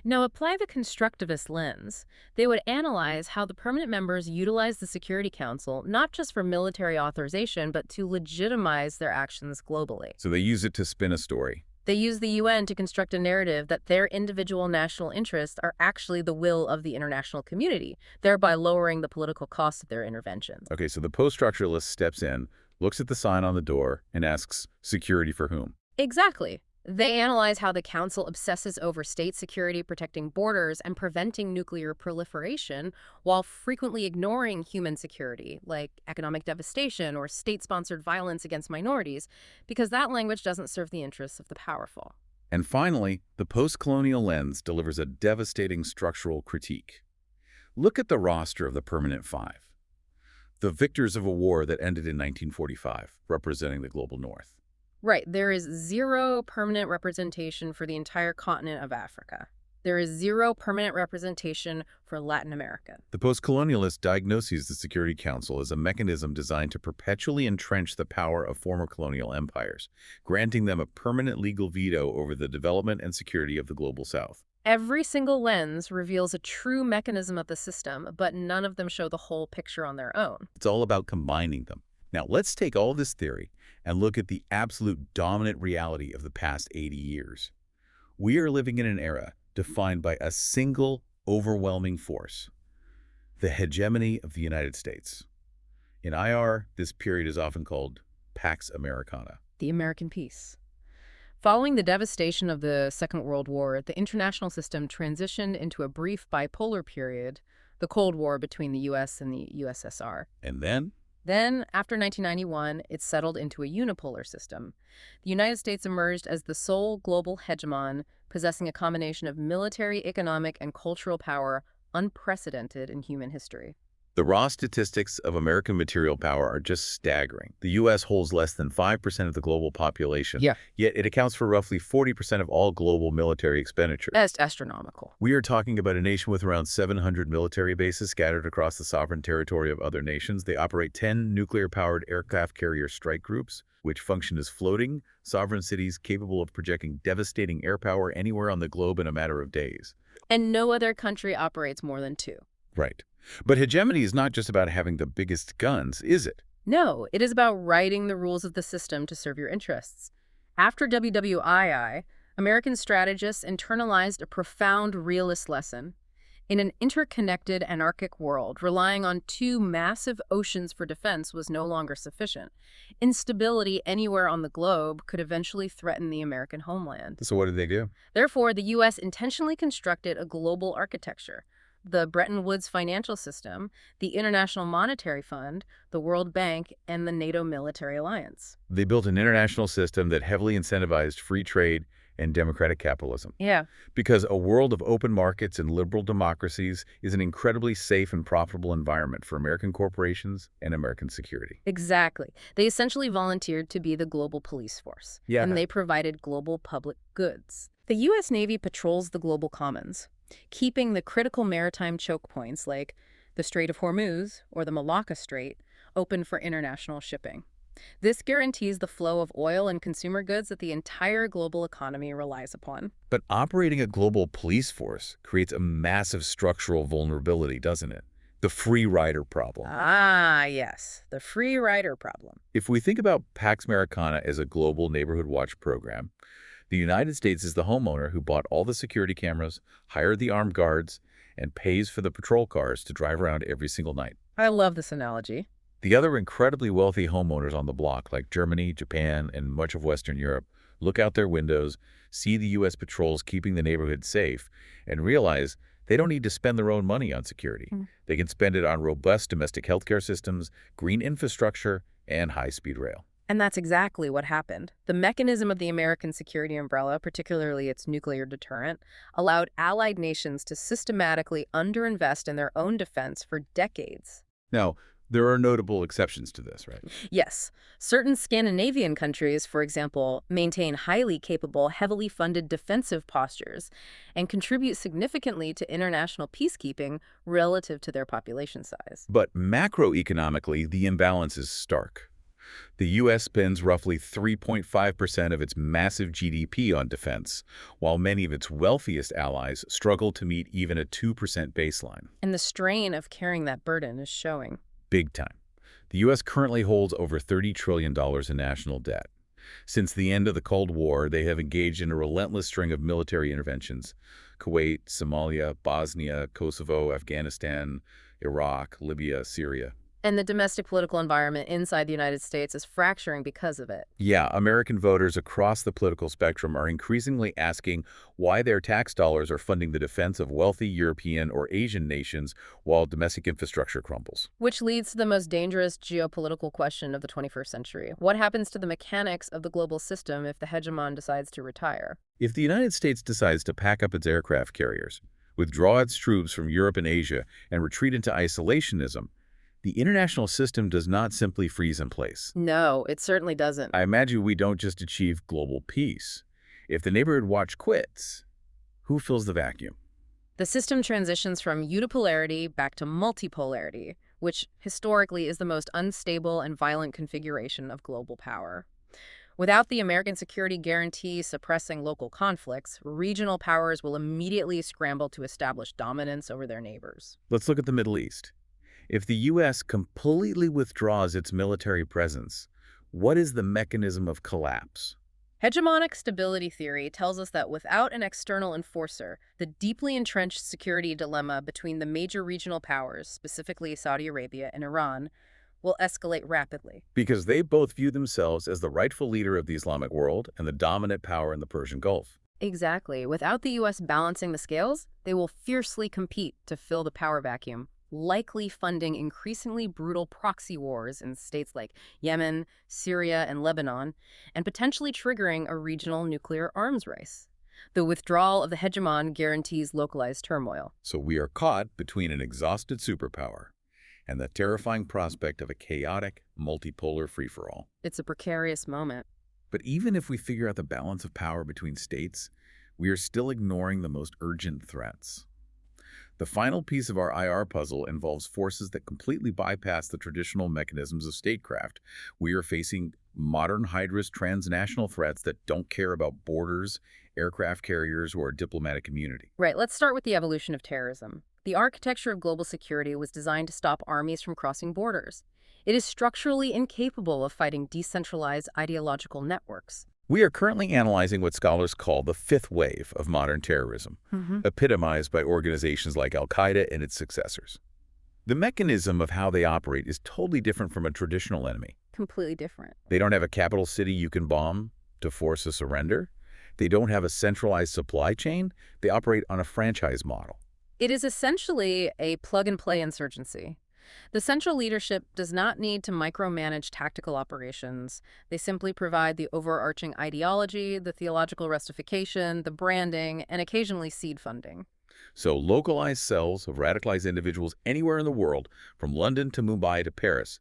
S2: Now apply the constructivist lens. They would analyze how the permanent members utilize the Security Council not just for military authorization, but to legitimize their actions globally.
S1: So they use it to spin a story.
S2: They use the UN to construct a narrative that their individual national interests are actually the will of the international community, thereby lowering the political cost of their interventions.
S1: Okay, so the post-structuralist steps in, looks at the sign on the door, and asks, security for whom?
S2: Exactly. They analyze how the Council obsesses over state security, protecting borders, and preventing nuclear proliferation, while frequently ignoring human security, like economic devastation or state-sponsored violence against minorities, because that language doesn't serve the interests of the powerful.
S1: And finally, the post-colonial lens delivers a devastating structural critique. Look at the roster of the permanent 5. The victors of a war that ended in 1945, representing the global north.
S2: Right. There is 0 permanent representation for the entire continent of Africa. There is 0 permanent representation for Latin America.
S1: The post-colonialist diagnoses the Security Council as a mechanism designed to perpetually entrench the power of former colonial empires, granting them a permanent legal veto over the development and security of the global south.
S2: Every single lens reveals a true mechanism of the system, but none of them show the whole picture on their own.
S1: It's all about combining them. Now, let's take all this theory and look at the absolute dominant reality of the past 80 years. We are living in an era defined by a single overwhelming force, the hegemony of the United States. In IR, this period is often called Pax Americana.
S2: The American peace. Following the devastation of the Second World War, the international system transitioned into a brief bipolar period, the Cold War between the U.S. and the USSR.
S1: And then,
S2: after 1991, it settled into a unipolar system. The United States emerged as the sole global hegemon, possessing a combination of military, economic, and cultural power unprecedented in human history.
S1: The raw statistics of American material power are just staggering. The U.S. holds less than 5% of the global population,
S2: Yeah.
S1: yet it accounts for roughly 40% of all global military expenditure.
S2: That's astronomical.
S1: We are talking about a nation with around 700 military bases scattered across the sovereign territory of other nations. They operate 10 nuclear-powered aircraft carrier strike groups, which function as floating, sovereign cities capable of projecting devastating air power anywhere on the globe in a matter of days.
S2: And no other country operates more than two.
S1: Right. But hegemony is not just about having the biggest guns, is it?
S2: No, it is about writing the rules of the system to serve your interests. After WWII, American strategists internalized a profound realist lesson. In an interconnected anarchic world, relying on two massive oceans for defense was no longer sufficient. Instability anywhere on the globe could eventually threaten the American homeland.
S1: So what did they do?
S2: Therefore, the U.S. intentionally constructed a global architecture. The Bretton Woods financial system, the International Monetary Fund, the World Bank, and the NATO military alliance.
S1: They built an international system that heavily incentivized free trade and democratic capitalism.
S2: Yeah.
S1: Because a world of open markets and liberal democracies is an incredibly safe and profitable environment for American corporations and American security.
S2: Exactly. They essentially volunteered to be the global police force.
S1: Yeah.
S2: And they provided global public goods. The U.S. Navy patrols the global commons, keeping the critical maritime choke points like the Strait of Hormuz or the Malacca Strait open for international shipping. This guarantees the flow of oil and consumer goods that the entire global economy relies upon.
S1: But operating a global police force creates a massive structural vulnerability, doesn't it? The free rider problem.
S2: Ah, yes, the free rider problem.
S1: If we think about Pax Americana as a global neighborhood watch program, the United States is the homeowner who bought all the security cameras, hired the armed guards, and pays for the patrol cars to drive around every single night.
S2: I love this analogy.
S1: The other incredibly wealthy homeowners on the block, like Germany, Japan, and much of Western Europe, look out their windows, see the U.S. patrols keeping the neighborhood safe, and realize they don't need to spend their own money on security. They can spend it on robust domestic healthcare systems, green infrastructure, and high-speed rail.
S2: And that's exactly what happened. The mechanism of the American security umbrella, particularly its nuclear deterrent, allowed allied nations to systematically underinvest in their own defense for decades.
S1: Now, there are notable exceptions to this, right?
S2: Yes, certain Scandinavian countries, for example, maintain highly capable, heavily funded defensive postures and contribute significantly to international peacekeeping relative to their population size.
S1: But macroeconomically, the imbalance is stark. The U.S. spends roughly 3.5% of its massive GDP on defense, while many of its wealthiest allies struggle to meet even a 2% baseline.
S2: And the strain of carrying that burden is showing.
S1: Big time. The U.S. currently holds over $30 trillion in national debt. Since the end of the Cold War, they have engaged in a relentless string of military interventions. Kuwait, Somalia, Bosnia, Kosovo, Afghanistan, Iraq, Libya, Syria.
S2: And the domestic political environment inside the United States is fracturing because of it.
S1: Yeah, American voters across the political spectrum are increasingly asking why their tax dollars are funding the defense of wealthy European or Asian nations while domestic infrastructure crumbles.
S2: Which leads to the most dangerous geopolitical question of the 21st century. What happens to the mechanics of the global system if the hegemon decides to retire?
S1: If the United States decides to pack up its aircraft carriers, withdraw its troops from Europe and Asia, and retreat into isolationism, the international system does not simply freeze in place.
S2: No, it certainly doesn't.
S1: I imagine we don't just achieve global peace. If the neighborhood watch quits, who fills the vacuum?
S2: The system transitions from unipolarity back to multipolarity, which historically is the most unstable and violent configuration of global power. Without the American security guarantee suppressing local conflicts, regional powers will immediately scramble to establish dominance over their neighbors.
S1: Let's look at the Middle East. If the U.S. completely withdraws its military presence, what is the mechanism of collapse?
S2: Hegemonic stability theory tells us that without an external enforcer, the deeply entrenched security dilemma between the major regional powers, specifically Saudi Arabia and Iran, will escalate rapidly.
S1: Because they both view themselves as the rightful leader of the Islamic world and the dominant power in the Persian Gulf.
S2: Exactly. Without the U.S. balancing the scales, they will fiercely compete to fill the power vacuum, likely funding increasingly brutal proxy wars in states like Yemen, Syria, and Lebanon, and potentially triggering a regional nuclear arms race. The withdrawal of the hegemon guarantees localized turmoil.
S1: So we are caught between an exhausted superpower and the terrifying prospect of a chaotic, multipolar free-for-all.
S2: It's a precarious moment.
S1: But even if we figure out the balance of power between states, we are still ignoring the most urgent threats. The final piece of our IR puzzle involves forces that completely bypass the traditional mechanisms of statecraft. We are facing modern hybrid transnational threats that don't care about borders, aircraft carriers, or diplomatic immunity.
S2: Right, let's start with the evolution of terrorism. The architecture of global security was designed to stop armies from crossing borders. It is structurally incapable of fighting decentralized ideological networks.
S1: We are currently analyzing what scholars call the fifth wave of modern terrorism, epitomized by organizations like Al-Qaeda and its successors. The mechanism of how they operate is totally different from a traditional enemy.
S2: Completely different.
S1: They don't have a capital city you can bomb to force a surrender. They don't have a centralized supply chain. They operate on a franchise model.
S2: It is essentially a plug-and-play insurgency. The central leadership does not need to micromanage tactical operations. They simply provide the overarching ideology, the theological justification, the branding, and occasionally seed funding.
S1: So localized cells of radicalized individuals anywhere in the world, from London to Mumbai to Paris,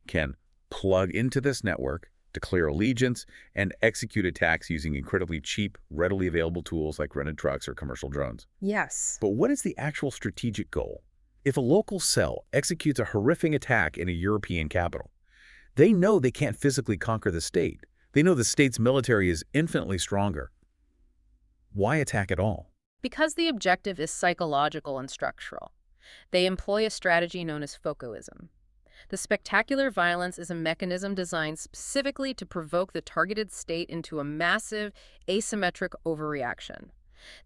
S1: can plug into this network, declare allegiance, and execute attacks using incredibly cheap, readily available tools like rented trucks or commercial drones.
S2: Yes.
S1: But what is the actual strategic goal? If a local cell executes a horrific attack in a European capital, they know they can't physically conquer the state. They know the state's military is infinitely stronger. Why attack at all?
S2: Because the objective is psychological and structural. They employ a strategy known as Foucaultism. The spectacular violence is a mechanism designed specifically to provoke the targeted state into a massive, asymmetric overreaction.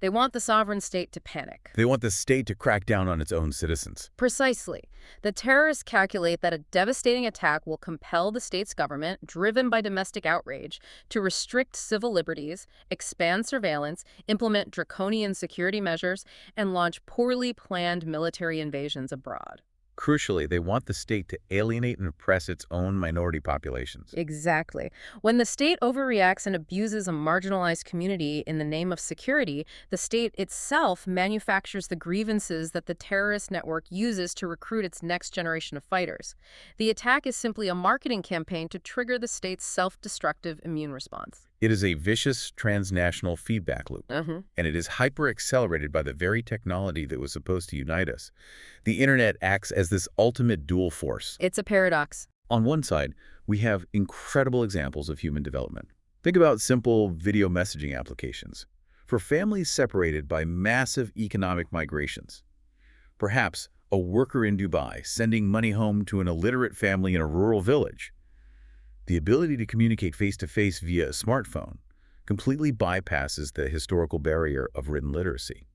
S2: They want the sovereign state to panic.
S1: They want the state to crack down on its own citizens.
S2: Precisely. The terrorists calculate that a devastating attack will compel the state's government, driven by domestic outrage, to restrict civil liberties, expand surveillance, implement draconian security measures, and launch poorly planned military invasions abroad.
S1: Crucially, they want the state to alienate and oppress its own minority populations.
S2: Exactly. When the state overreacts and abuses a marginalized community in the name of security, the state itself manufactures the grievances that the terrorist network uses to recruit its next generation of fighters. The attack is simply a marketing campaign to trigger the state's self-destructive immune response.
S1: It is a vicious transnational feedback loop, and it is hyper-accelerated by the very technology that was supposed to unite us. The internet acts as this ultimate dual force.
S2: It's a paradox.
S1: On one side, we have incredible examples of human development. Think about simple video messaging applications for families separated by massive economic migrations. Perhaps a worker in Dubai sending money home to an illiterate family in a rural village. The ability to communicate face-to-face via a smartphone completely bypasses the historical barrier of written literacy.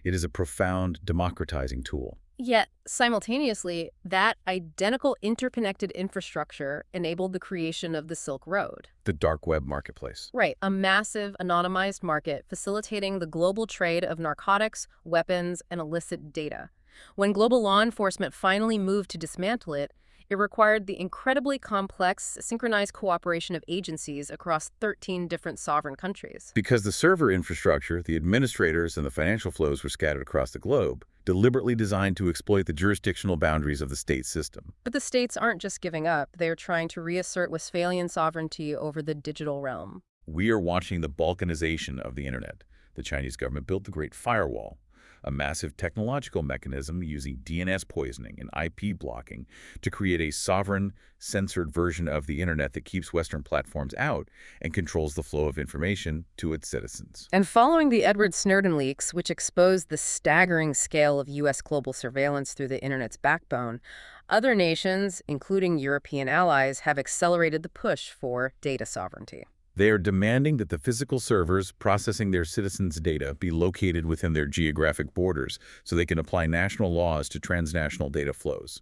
S1: It is a profound democratizing tool.
S2: Yet, simultaneously, that identical interconnected infrastructure enabled the creation of the Silk Road.
S1: The dark web marketplace.
S2: Right, a massive, anonymized market facilitating the global trade of narcotics, weapons, and illicit data. When global law enforcement finally moved to dismantle it, it required the incredibly complex, synchronized cooperation of agencies across 13 different sovereign countries.
S1: Because the server infrastructure, the administrators, and the financial flows were scattered across the globe, deliberately designed to exploit the jurisdictional boundaries of the state system.
S2: But the states aren't just giving up. They are trying to reassert Westphalian sovereignty over the digital realm.
S1: We are watching the balkanization of the internet. The Chinese government built the Great Firewall, a massive technological mechanism using DNS poisoning and IP blocking to create a sovereign, censored version of the internet that keeps Western platforms out and controls the flow of information to its citizens.
S2: And following the Edward Snowden leaks, which exposed the staggering scale of U.S. global surveillance through the internet's backbone, other nations, including European allies, have accelerated the push for data sovereignty.
S1: They are demanding that the physical servers processing their citizens' data be located within their geographic borders so they can apply national laws to transnational data flows.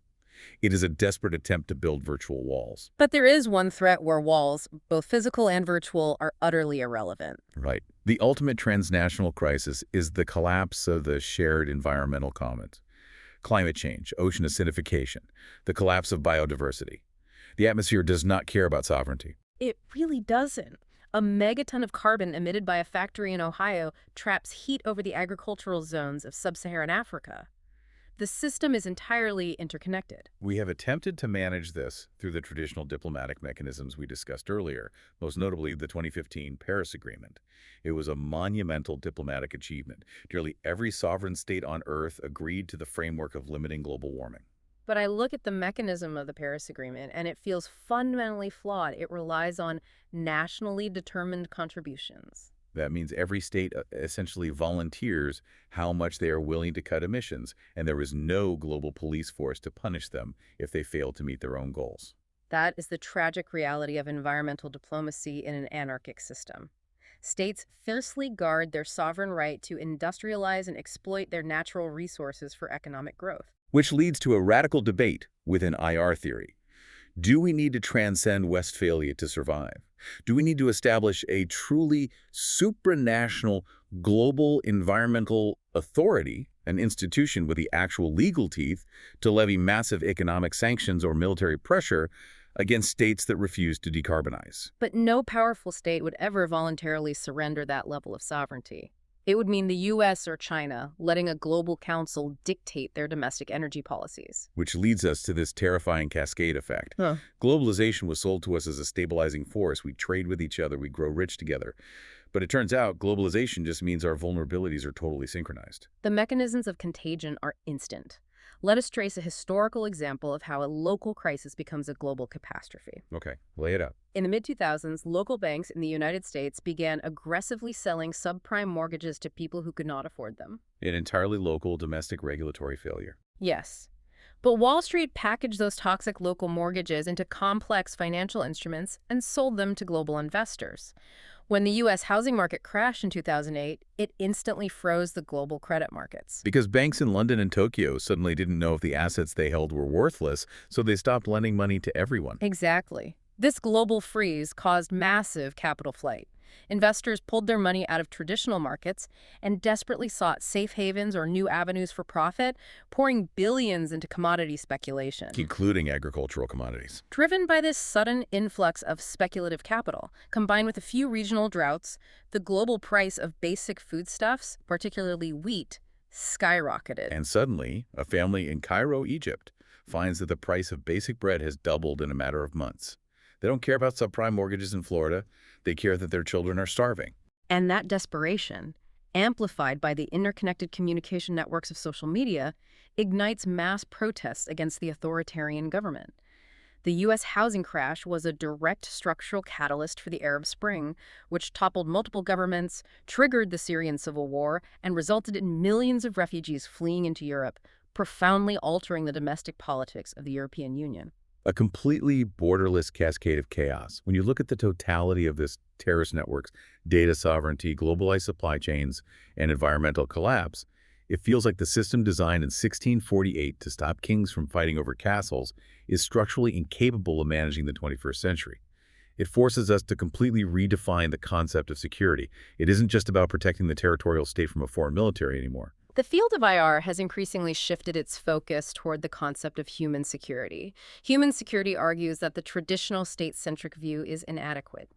S1: It is a desperate attempt to build virtual walls.
S2: But there is one threat where walls, both physical and virtual, are utterly irrelevant.
S1: Right. The ultimate transnational crisis is the collapse of the shared environmental commons. Climate change, ocean acidification, the collapse of biodiversity. The atmosphere does not care about sovereignty.
S2: It really doesn't. A megaton of carbon emitted by a factory in Ohio traps heat over the agricultural zones of sub-Saharan Africa. The system is entirely interconnected.
S1: We have attempted to manage this through the traditional diplomatic mechanisms we discussed earlier, most notably the 2015 Paris Agreement. It was a monumental diplomatic achievement. Nearly every sovereign state on Earth agreed to the framework of limiting global warming.
S2: But I look at the mechanism of the Paris Agreement, and it feels fundamentally flawed. It relies on nationally determined contributions.
S1: That means every state essentially volunteers how much they are willing to cut emissions, and there is no global police force to punish them if they fail to meet their own goals.
S2: That is the tragic reality of environmental diplomacy in an anarchic system. States fiercely guard their sovereign right to industrialize and exploit their natural resources for economic growth.
S1: Which leads to a radical debate within IR theory. Do we need to transcend Westphalia to survive? Do we need to establish a truly supranational global environmental authority, an institution with the actual legal teeth, to levy massive economic sanctions or military pressure against states that refuse to decarbonize?
S2: But no powerful state would ever voluntarily surrender that level of sovereignty. It would mean the U.S. or China letting a global council dictate their domestic energy policies.
S1: Which leads us to this terrifying cascade effect. Globalization was sold to us as a stabilizing force. We trade with each other, we grow rich together. But it turns out globalization just means our vulnerabilities are totally synchronized.
S2: The mechanisms of contagion are instant. Let us trace a historical example of how a local crisis becomes a global catastrophe.
S1: Okay, lay it out.
S2: In the mid-2000s, local banks in the United States began aggressively selling subprime mortgages to people who could not afford them.
S1: An entirely local domestic regulatory failure.
S2: Yes. But Wall Street packaged those toxic local mortgages into complex financial instruments and sold them to global investors. When the U.S. housing market crashed in 2008, it instantly froze the global credit markets.
S1: Because banks in London and Tokyo suddenly didn't know if the assets they held were worthless, so they stopped lending money to everyone.
S2: Exactly. This global freeze caused massive capital flight. Investors pulled their money out of traditional markets and desperately sought safe havens or new avenues for profit, pouring billions into commodity speculation.
S1: Including agricultural commodities.
S2: Driven by this sudden influx of speculative capital, combined with a few regional droughts, the global price of basic foodstuffs, particularly wheat, skyrocketed.
S1: And suddenly, a family in Cairo, Egypt, finds that the price of basic bread has doubled in a matter of months. They don't care about subprime mortgages in Florida. They care that their children are starving.
S2: And that desperation, amplified by the interconnected communication networks of social media, ignites mass protests against the authoritarian government. The U.S. housing crash was a direct structural catalyst for the Arab Spring, which toppled multiple governments, triggered the Syrian civil war, and resulted in millions of refugees fleeing into Europe, profoundly altering the domestic politics of the European Union.
S1: A completely borderless cascade of chaos. When you look at the totality of this terrorist networks, data sovereignty, globalized supply chains, and environmental collapse, it feels like the system designed in 1648 to stop kings from fighting over castles is structurally incapable of managing the 21st century. It forces us to completely redefine the concept of security. It isn't just about protecting the territorial state from a foreign military anymore.
S2: The field of IR has increasingly shifted its focus toward the concept of human security. Human security argues that the traditional state-centric view is inadequate.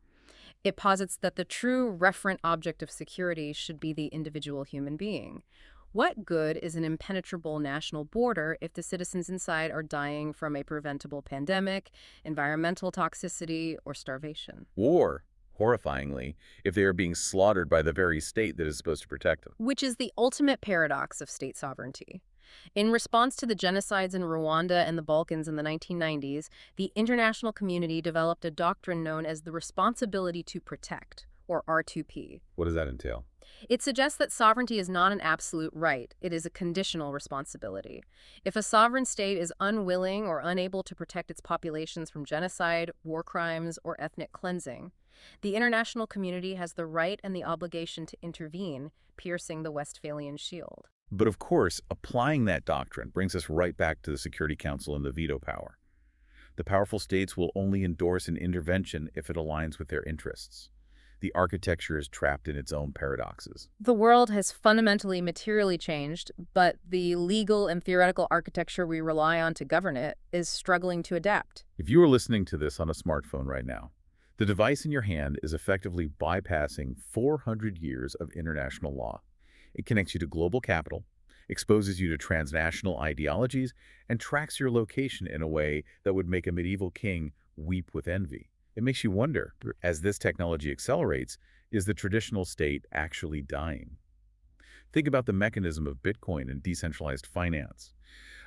S2: It posits that the true referent object of security should be the individual human being. What good is an impenetrable national border if the citizens inside are dying from a preventable pandemic, environmental toxicity, or starvation?
S1: Or, horrifyingly, if they are being slaughtered by the very state that is supposed to protect them.
S2: Which is the ultimate paradox of state sovereignty. In response to the genocides in Rwanda and the Balkans in the 1990s, the international community developed a doctrine known as the responsibility to protect, or R2P.
S1: What does that entail?
S2: It suggests that sovereignty is not an absolute right, it is a conditional responsibility. If a sovereign state is unwilling or unable to protect its populations from genocide, war crimes, or ethnic cleansing, the international community has the right and the obligation to intervene, piercing the Westphalian shield.
S1: But of course, applying that doctrine brings us right back to the Security Council and the veto power. The powerful states will only endorse an intervention if it aligns with their interests. The architecture is trapped in its own paradoxes.
S2: The world has fundamentally materially changed, but the legal and theoretical architecture we rely on to govern it is struggling to adapt.
S1: If you are listening to this on a smartphone right now, the device in your hand is effectively bypassing 400 years of international law. It connects you to global capital, exposes you to transnational ideologies, and tracks your location in a way that would make a medieval king weep with envy. It makes you wonder, as this technology accelerates, is the traditional state actually dying? Think about the mechanism of Bitcoin and decentralized finance,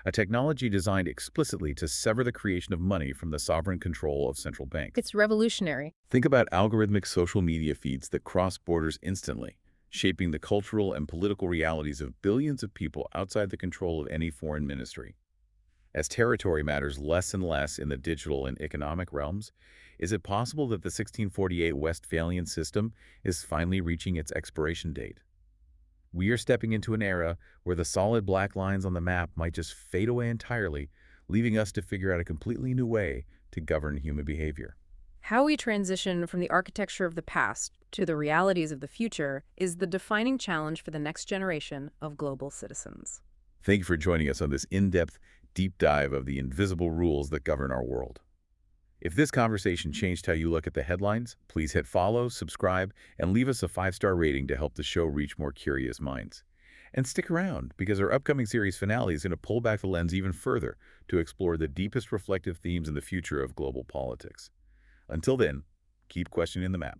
S1: a technology designed explicitly to sever the creation of money from the sovereign control of central banks.
S2: It's revolutionary.
S1: Think about algorithmic social media feeds that cross borders instantly, shaping the cultural and political realities of billions of people outside the control of any foreign ministry. As territory matters less and less in the digital and economic realms, is it possible that the 1648 Westphalian system is finally reaching its expiration date? We are stepping into an era where the solid black lines on the map might just fade away entirely, leaving us to figure out a completely new way to govern human behavior.
S2: How we transition from the architecture of the past to the realities of the future is the defining challenge for the next generation of global citizens.
S1: Thank you for joining us on this in-depth, deep dive of the invisible rules that govern our world. If this conversation changed how you look at the headlines, please hit follow, subscribe, and leave us a 5-star rating to help the show reach more curious minds. And stick around, because our upcoming series finale is going to pull back the lens even further to explore the deepest reflective themes in the future of global politics. Until then, keep questioning the map.